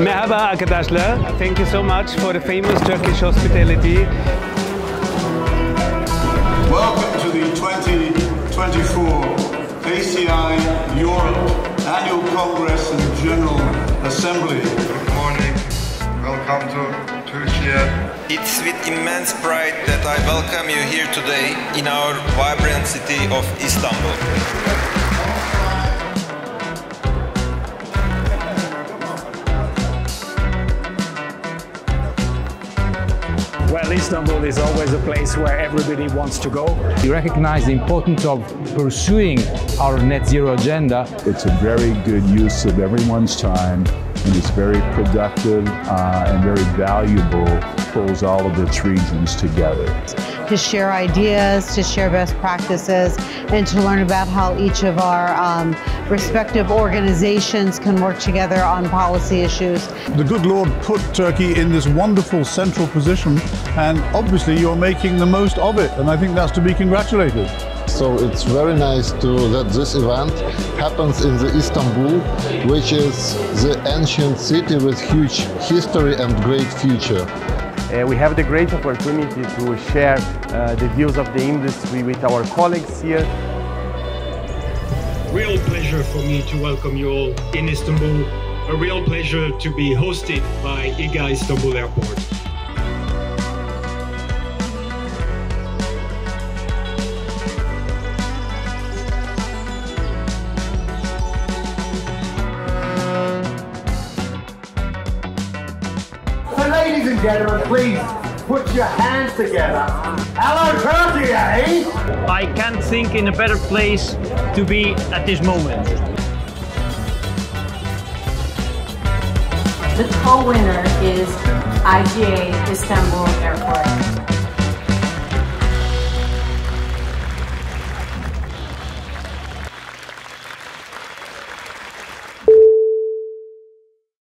Merhaba arkadaşlar. Thank you so much for the famous Turkish hospitality. Welcome to the 2024 ACI Europe Annual Congress and General Assembly. Good morning. Welcome to Turkey. It's with immense pride that I welcome you here today in our vibrant city of Istanbul. Well, Istanbul is always a place where everybody wants to go. We recognize the importance of pursuing our net zero agenda. It's a very good use of everyone's time, and it's very productive and very valuable, pulls all of its regions together. To share ideas, to share best practices, and to learn about how each of our respective organizations can work together on policy issues. The good Lord put Turkey in this wonderful central position, and obviously you're making the most of it, and I think that's to be congratulated. So it's very nice that this event happens in the Istanbul, which is the ancient city with huge history and great future. We have the great opportunity to share the views of the industry with our colleagues here. Real pleasure for me to welcome you all in Istanbul. A real pleasure to be hosted by İGA İstanbul Airport. Ladies and gentlemen, please put your hands together. Hello, Turkey, eh? I can't think in a better place to be at this moment. The co-winner is İGA Istanbul Airport.